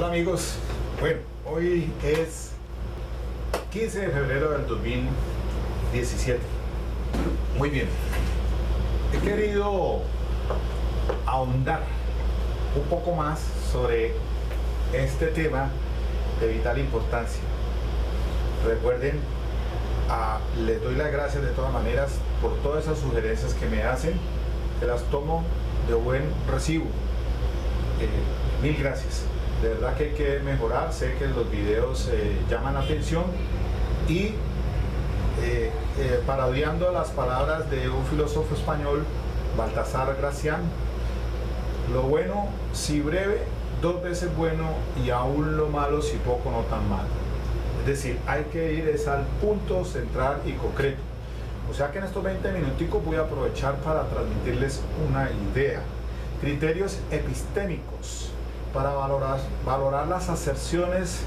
Hola amigos, bueno, hoy es 15 de febrero del 2017. Muy bien, he querido ahondar un poco más sobre este tema de vital importancia. Recuerden, les doy las gracias de todas maneras por todas esas sugerencias que me hacen, que las tomo de buen recibo. Mil gracias. De verdad que hay que mejorar. Sé que los videos llaman la atención y parodiando las palabras de un filósofo español, Baltasar Gracián: lo bueno si breve, dos veces bueno, y aún lo malo si poco no tan malo. Es decir, hay que ir al punto central y concreto. O sea que en estos 20 minuticos voy a aprovechar para transmitirles una idea. Criterios epistémicos para valorar las aserciones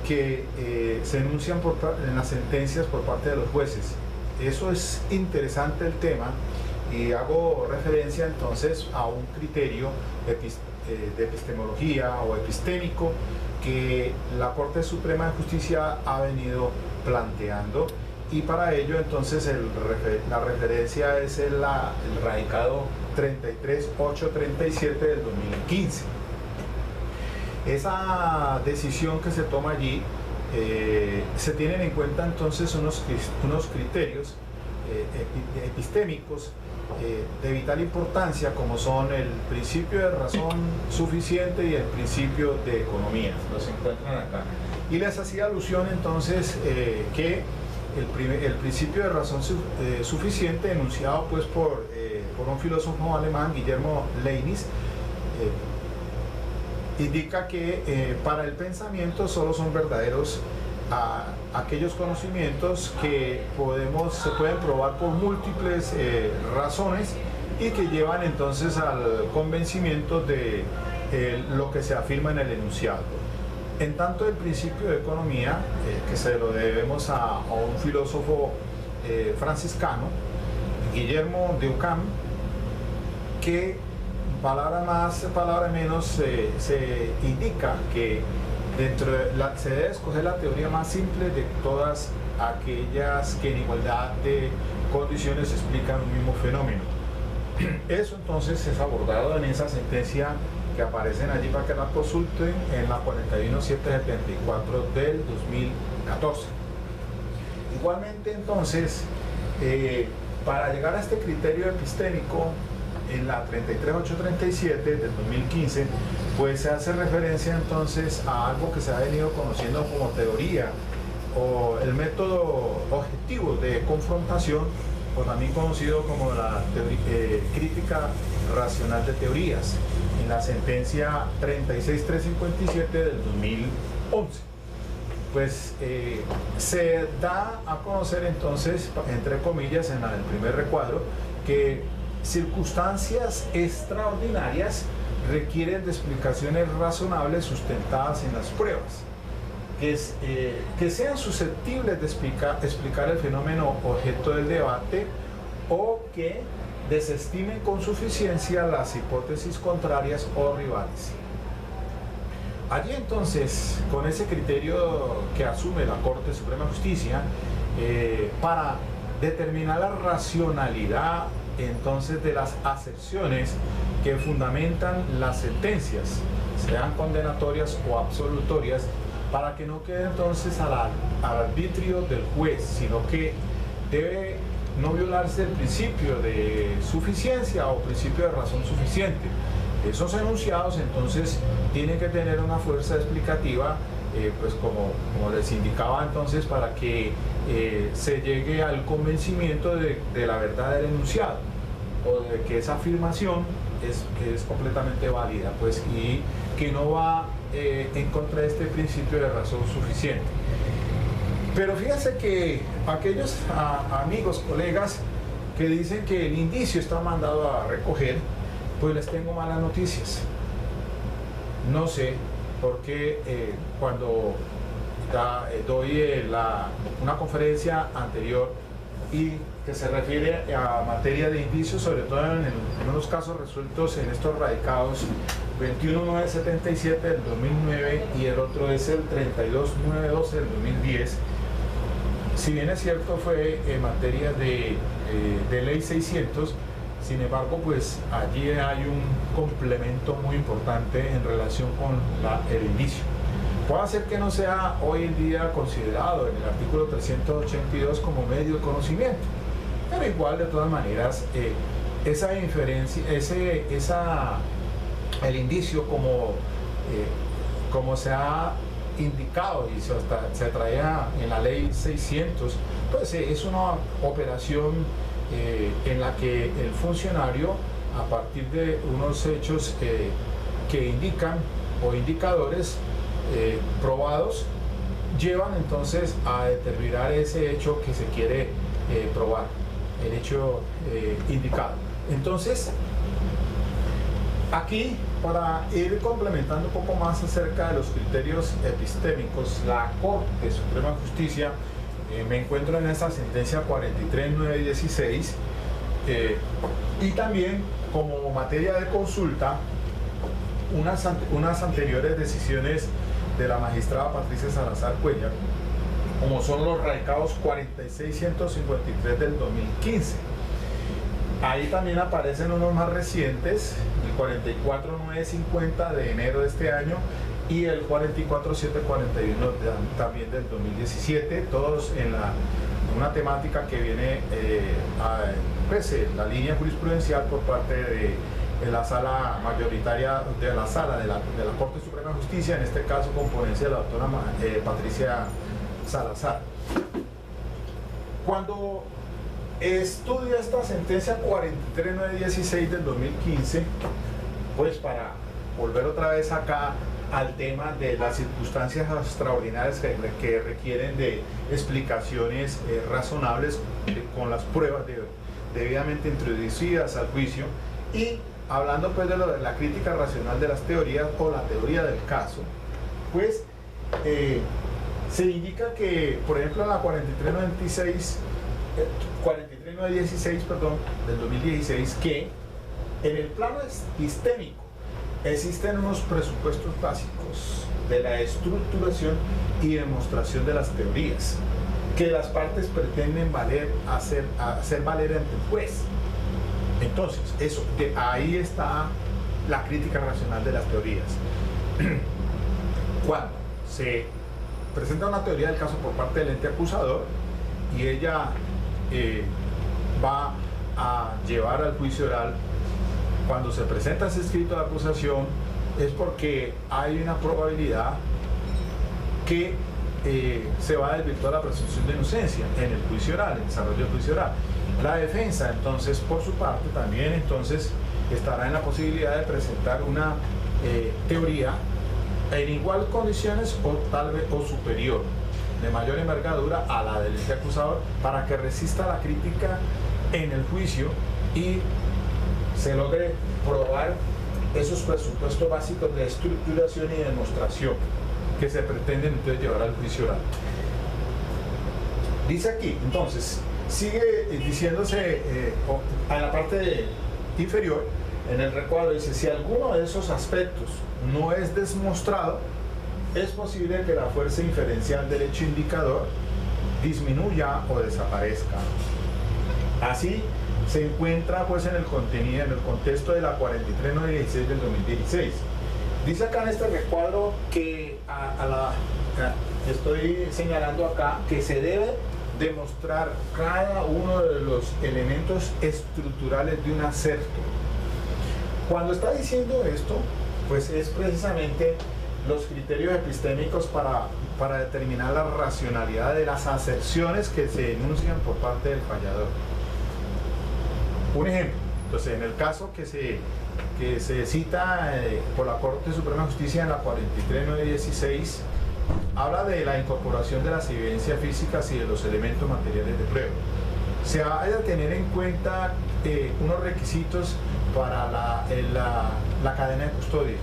que se enuncian en las sentencias por parte de los jueces. Eso es interesante el tema, y hago referencia entonces a un criterio de epistemología o epistémico que la Corte Suprema de Justicia ha venido planteando, y para ello entonces la referencia es el radicado 33837 del 2015. Esa decisión que se toma allí, se tienen en cuenta entonces unos criterios epistémicos de vital importancia, como son el principio de razón suficiente y el principio de economía. Los encuentran acá. Y les hacía alusión entonces que el principio de razón suficiente, enunciado pues por un filósofo alemán, Guillermo Leibniz, indica que para el pensamiento solo son verdaderos aquellos conocimientos que se pueden probar por múltiples razones y que llevan entonces al convencimiento de lo que se afirma en el enunciado. En tanto, el principio de economía, que se lo debemos a un filósofo franciscano, Guillermo de Ockham, que palabra más, palabra menos, se indica que se debe escoger la teoría más simple de todas aquellas que en igualdad de condiciones explican un mismo fenómeno. Eso entonces es abordado en esa sentencia que aparecen allí para que la consulten, en la 41774 del 2014. Igualmente entonces, para llegar a este criterio epistémico, en la 33837 del 2015, pues se hace referencia entonces a algo que se ha venido conociendo como teoría o el método objetivo de confrontación, o también conocido como la crítica racional de teorías, en la sentencia 36357 del 2011. Pues se da a conocer entonces, entre comillas, en el primer recuadro, que circunstancias extraordinarias requieren de explicaciones razonables sustentadas en las pruebas, que sean susceptibles de explicar el fenómeno objeto del debate, o que desestimen con suficiencia las hipótesis contrarias o rivales. Allí entonces, con ese criterio que asume la Corte Suprema de Justicia, para determinar la racionalidad entonces de las aserciones que fundamentan las sentencias, sean condenatorias o absolutorias, para que no quede entonces al arbitrio del juez, sino que debe no violarse el principio de suficiencia o principio de razón suficiente. Esos enunciados entonces tienen que tener una fuerza explicativa, pues como les indicaba entonces, para que se llegue al convencimiento de la verdad del enunciado, o de que esa afirmación es completamente válida, pues, y que no va en contra de este principio de razón suficiente. Pero fíjense que aquellos amigos, colegas, que dicen que el indicio está mandado a recoger, pues les tengo malas noticias. No sé por qué cuando doy una conferencia anterior y que se refiere a materia de indicios, sobre todo en unos casos resueltos en estos radicados 21977 del 2009 y el otro es el 32912 del 2010. Si bien es cierto fue en materia de ley 600, sin embargo pues allí hay un complemento muy importante en relación con el indicio. Puede ser que no sea hoy en día considerado en el artículo 382 como medio de conocimiento, pero igual de todas maneras esa inferencia, el indicio como se ha indicado y se traía en la ley 600, pues es una operación en la que el funcionario, a partir de unos hechos que indican o indicadores probados, llevan entonces a determinar ese hecho que se quiere probar, el hecho indicado. Entonces, aquí, para ir complementando un poco más acerca de los criterios epistémicos, la Corte Suprema de Justicia, me encuentro en esta sentencia 43916, y también como materia de consulta, unas anteriores decisiones de la magistrada Patricia Salazar Cuellar, como son los radicados 46153 del 2015. Ahí también aparecen unos más recientes, el 44950 de enero de este año y el 44741 también del 2017, todos en una temática que viene la línea jurisprudencial por parte de la sala mayoritaria de la Corte Suprema de Justicia, en este caso con ponencia de la doctora Patricia Salazar. Cuando estudia esta sentencia 43916 del 2015, pues para volver otra vez acá al tema de las circunstancias extraordinarias que requieren de explicaciones razonables con las pruebas debidamente introducidas al juicio, y hablando pues de la crítica racional de las teorías o la teoría del caso, pues se indica que, por ejemplo, en la 43916 del 2016, que en el plano epistémico existen unos presupuestos básicos de la estructuración y demostración de las teorías que las partes pretenden hacer valer ante el juez. Entonces, ahí está la crítica racional de las teorías. Cuando se presenta una teoría del caso por parte del ente acusador y ella va a llevar al juicio oral, cuando se presenta ese escrito de acusación es porque hay una probabilidad que se va a desvirtuar la presunción de inocencia en el juicio oral, en el desarrollo del juicio oral. La defensa, entonces, por su parte, también entonces estará en la posibilidad de presentar una teoría en igual condiciones o tal vez o superior, de mayor envergadura a la del ente acusador, para que resista la crítica en el juicio y se logre probar esos presupuestos básicos de estructuración y demostración que se pretenden entonces llevar al juicio oral. Dice aquí, entonces, sigue diciéndose en la parte inferior, en el recuadro, dice: si alguno de esos aspectos no es demostrado, es posible que la fuerza inferencial del hecho indicador disminuya o desaparezca. Así se encuentra pues en el contenido, en el contexto de la 43916 del 2016. Dice acá en este recuadro que estoy señalando acá que se debe demostrar cada uno de los elementos estructurales de un acerto. Cuando está diciendo esto, pues es precisamente los criterios epistémicos para determinar la racionalidad de las aserciones que se enuncian por parte del fallador. Un ejemplo, entonces, en el caso que se cita por la Corte Suprema de Justicia en la 43916, habla de la incorporación de las evidencias físicas y de los elementos materiales de prueba. Se ha de tener en cuenta unos requisitos para la cadena de custodia,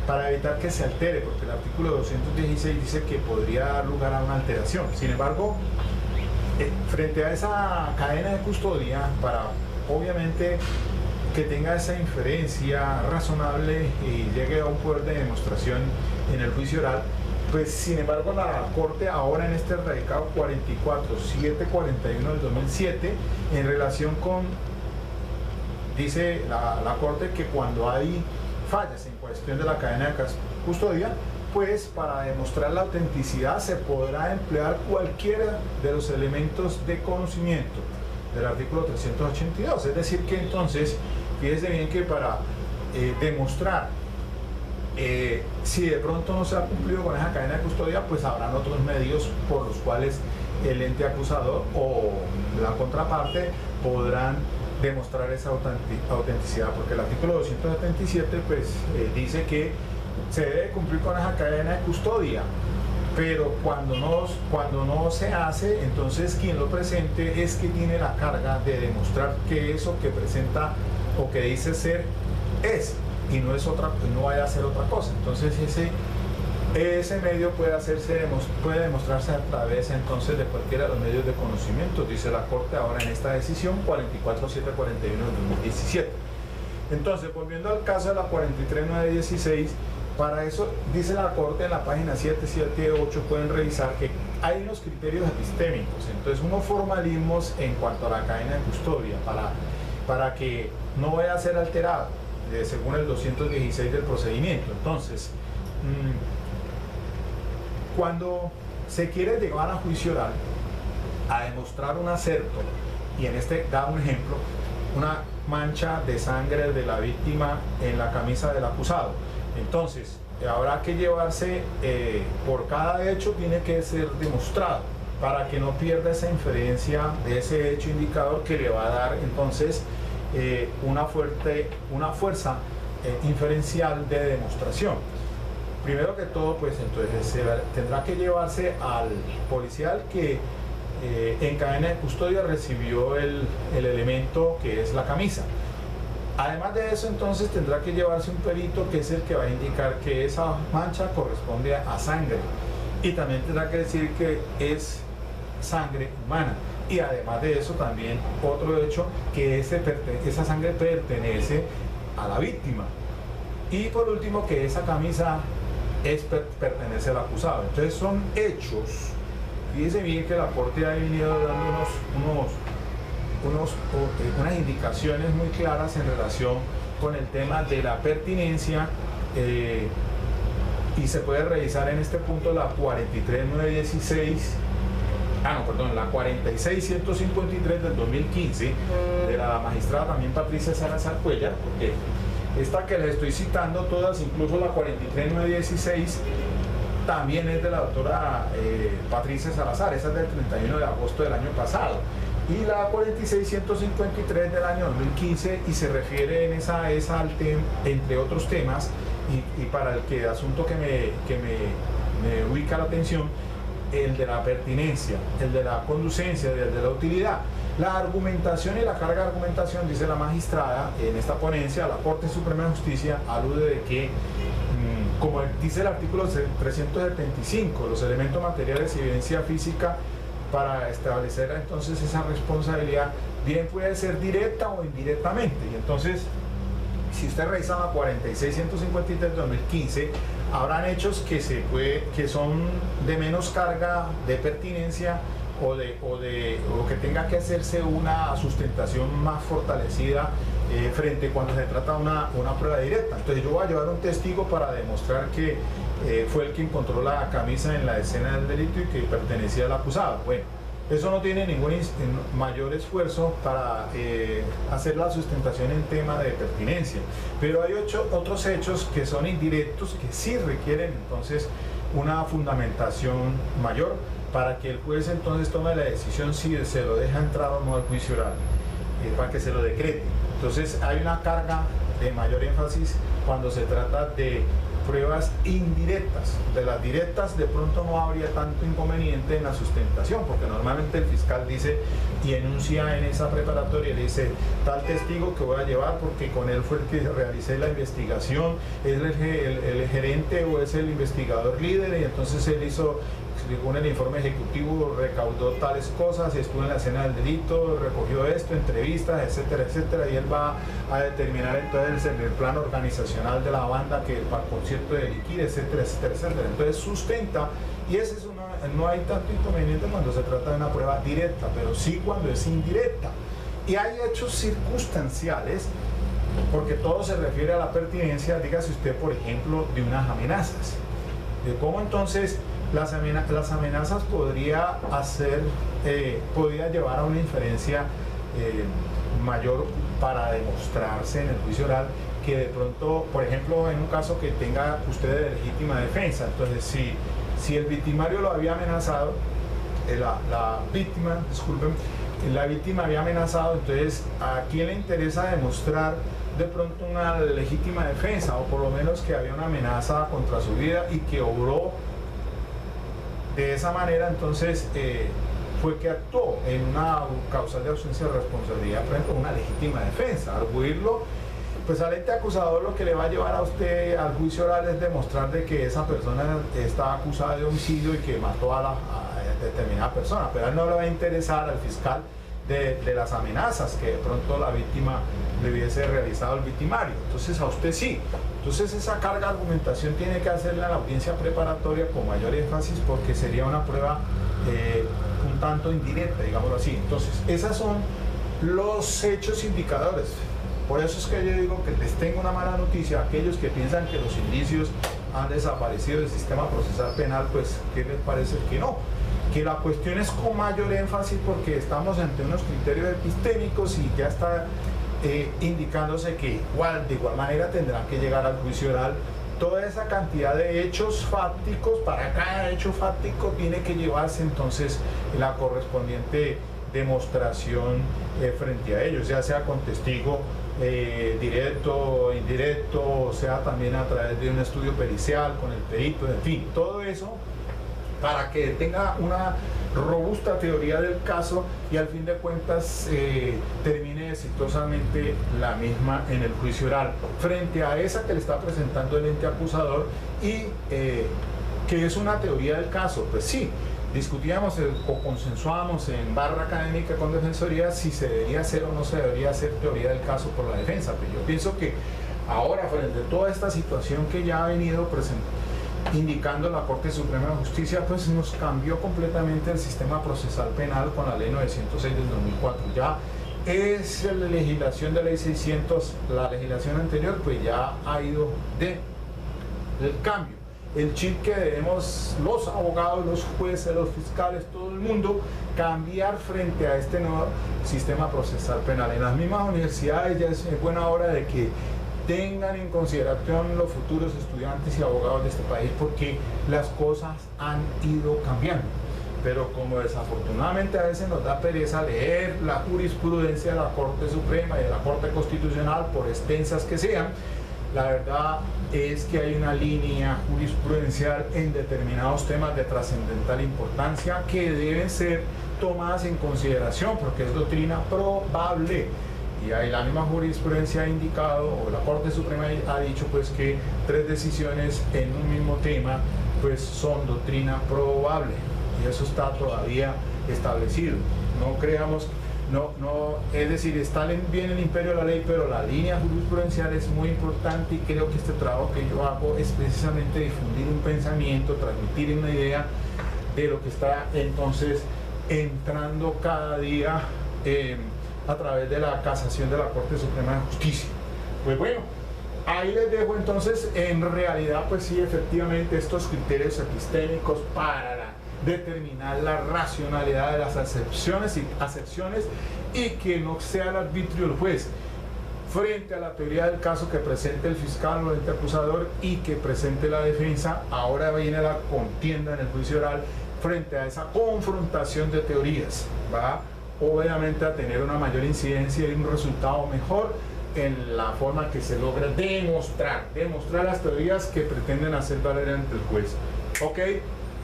para evitar que se altere, porque el artículo 216 dice que podría dar lugar a una alteración. Sin embargo, frente a esa cadena de custodia, para obviamente que tenga esa inferencia razonable y llegue a un poder de demostración en el juicio oral. Pues sin embargo la Corte ahora en este radicado 44.741 del 2007 en relación con, dice la Corte que cuando hay fallas en cuestión de la cadena de custodia, pues para demostrar la autenticidad se podrá emplear cualquiera de los elementos de conocimiento del artículo 382. Es decir que entonces, fíjese bien que para demostrar si de pronto no se ha cumplido con esa cadena de custodia, pues habrán otros medios por los cuales el ente acusador o la contraparte podrán demostrar esa autenticidad, porque el artículo 277 pues dice que se debe cumplir con esa cadena de custodia, pero cuando no se hace, entonces quien lo presente es que tiene la carga de demostrar que eso que presenta o que dice ser es, y no es otra, no vaya a ser otra cosa. Entonces ese medio puede demostrarse a través entonces de cualquiera de los medios de conocimiento, dice la Corte ahora en esta decisión 44.741 de 2017. Entonces, volviendo al caso de la 43.916, para eso dice la Corte en la página 778, pueden revisar que hay unos criterios epistémicos, entonces unos formalismos en cuanto a la cadena de custodia para que no vaya a ser alterado según el 216 del procedimiento. Entonces, cuando se quiere llevar a juicio oral a demostrar un acerto, y en este da un ejemplo, una mancha de sangre de la víctima en la camisa del acusado, entonces habrá que llevarse por cada hecho, tiene que ser demostrado para que no pierda esa inferencia de ese hecho indicador que le va a dar entonces una fuerza inferencial de demostración. Primero que todo, pues entonces tendrá que llevarse al policial que en cadena de custodia recibió el elemento que es la camisa. Además de eso, entonces tendrá que llevarse un perito que es el que va a indicar que esa mancha corresponde a sangre, y también tendrá que decir que es sangre humana, y además de eso también otro hecho, que esa sangre pertenece a la víctima, y por último que esa camisa pertenece al acusado. Entonces son hechos. Fíjese bien que la Corte ha venido dando unas indicaciones muy claras en relación con el tema de la pertinencia, y se puede revisar en este punto la 43.916, la 46.153 del 2015 de la magistrada también Patricia Salazar Cuellar, porque esta que les estoy citando todas, incluso la 43.916, también es de la doctora Patricia Salazar, esa es del 31 de agosto del año pasado, y la 46.153 del año 2015, y se refiere en esa al tema, entre otros temas, y para el asunto que me ubica la atención, el de la pertinencia, el de la conducencia, el de la utilidad. La argumentación y la carga de argumentación, dice la magistrada en esta ponencia, la Corte Suprema de Justicia alude de que, como dice el artículo 375, los elementos materiales y evidencia física para establecer entonces esa responsabilidad, bien puede ser directa o indirectamente. Y entonces, si usted revisa la 46.153 de 2015, habrán hechos que son de menos carga de pertinencia o que tenga que hacerse una sustentación más fortalecida frente cuando se trata de una prueba directa. Entonces yo voy a llevar un testigo para demostrar que fue el que encontró la camisa en la escena del delito y que pertenecía al acusado. Bueno, eso no tiene ningún mayor esfuerzo para hacer la sustentación en tema de pertinencia, pero hay otros hechos que son indirectos, que sí requieren entonces una fundamentación mayor para que el juez entonces tome la decisión si se lo deja entrar o no al juicio oral, para que se lo decrete. Entonces hay una carga de mayor énfasis cuando se trata de pruebas indirectas. De las directas de pronto no habría tanto inconveniente en la sustentación, porque normalmente el fiscal dice y enuncia en esa preparatoria, le dice tal testigo que voy a llevar porque con él fue el que realicé la investigación, es el gerente o es el investigador líder, y entonces él hizo según el informe ejecutivo recaudó tales cosas, estuvo en la escena del delito, recogió esto, entrevistas, etcétera, etcétera, y él va a determinar entonces en el plano organizacional de la banda que para el concierto de liquide, etcétera, etcétera, etcétera. Entonces sustenta, y ese es no hay tanto inconveniente cuando se trata de una prueba directa, pero sí cuando es indirecta. Y hay hechos circunstanciales, porque todo se refiere a la pertinencia, dígase usted, por ejemplo, de unas amenazas. De cómo entonces las amenazas podría llevar a una inferencia mayor para demostrarse en el juicio oral que de pronto, por ejemplo, en un caso que tenga usted de legítima defensa, entonces si el victimario lo había amenazado, la víctima había amenazado, entonces ¿a quién le interesa demostrar de pronto una legítima defensa, o por lo menos que había una amenaza contra su vida y que obró de esa manera? Entonces fue que actuó en una causal de ausencia de responsabilidad frente a una legítima defensa. Al huirlo, pues al ente acusador lo que le va a llevar a usted al juicio oral es demostrar de que esa persona está acusada de homicidio y que mató a determinada persona, pero a él no le va a interesar al fiscal de las amenazas que de pronto la víctima le hubiese realizado al victimario. Entonces a usted sí. Entonces esa carga de argumentación tiene que hacerla en la audiencia preparatoria con mayor énfasis, porque sería una prueba un tanto indirecta, digámoslo así. Entonces esos son los hechos indicadores. Por eso es que yo digo que les tengo una mala noticia a aquellos que piensan que los indicios han desaparecido del sistema procesal penal. Pues ¿qué les parece que no? Que la cuestión es con mayor énfasis, porque estamos ante unos criterios epistémicos y ya está indicándose que de igual manera tendrán que llegar al juicio oral toda esa cantidad de hechos fácticos. Para cada hecho fáctico tiene que llevarse entonces la correspondiente demostración frente a ellos, ya sea con testigo directo, indirecto, o sea también a través de un estudio pericial con el perito, en fin, todo eso para que tenga una robusta teoría del caso y al fin de cuentas termine exitosamente la misma en el juicio oral frente a esa que le está presentando el ente acusador y que es una teoría del caso. Pues sí, discutíamos o consensuábamos en barra académica con defensoría si se debería hacer o no se debería hacer teoría del caso por la defensa, pero yo pienso que ahora, frente a toda esta situación que ya ha venido indicando la Corte Suprema de Justicia, pues nos cambió completamente el sistema procesal penal con la ley 906 del 2004. Ya es la legislación de ley 600, la legislación anterior pues ya ha ido del cambio. El chip que debemos los abogados, los jueces, los fiscales, todo el mundo cambiar frente a este nuevo sistema procesal penal. En las mismas universidades ya es buena hora de que tengan en consideración los futuros estudiantes y abogados de este país, porque las cosas han ido cambiando. Pero como desafortunadamente a veces nos da pereza leer la jurisprudencia de la Corte Suprema y de la Corte Constitucional, por extensas que sean, la verdad es que hay una línea jurisprudencial en determinados temas de trascendental importancia que deben ser tomadas en consideración, porque es doctrina probable. Y ahí la misma jurisprudencia ha indicado, o la Corte Suprema ha dicho pues que 3 decisiones en un mismo tema pues son doctrina probable, y eso está todavía establecido. No creamos, es decir, está bien el imperio de la ley, pero la línea jurisprudencial es muy importante, y creo que este trabajo que yo hago es precisamente difundir un pensamiento, transmitir una idea de lo que está entonces entrando cada día a través de la casación de la Corte Suprema de Justicia. Pues bueno, ahí les dejo entonces, en realidad pues sí, efectivamente estos criterios epistémicos para determinar la racionalidad de las acepciones y que no sea el arbitrio del juez frente a la teoría del caso que presente el fiscal o el ente acusador y que presente la defensa. Ahora viene la contienda en el juicio oral frente a esa confrontación de teorías. Va obviamente a tener una mayor incidencia y un resultado mejor en la forma que se logra demostrar las teorías que pretenden hacer valer ante el juez. Ok,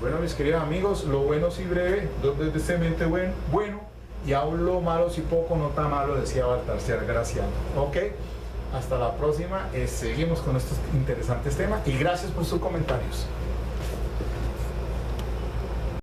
bueno mis queridos amigos, lo bueno sí breve, dos veces mente bueno, y aún lo malo si poco no tan malo, decía Baltasar Graciano. Ok, hasta la próxima, seguimos con estos interesantes temas y gracias por sus comentarios.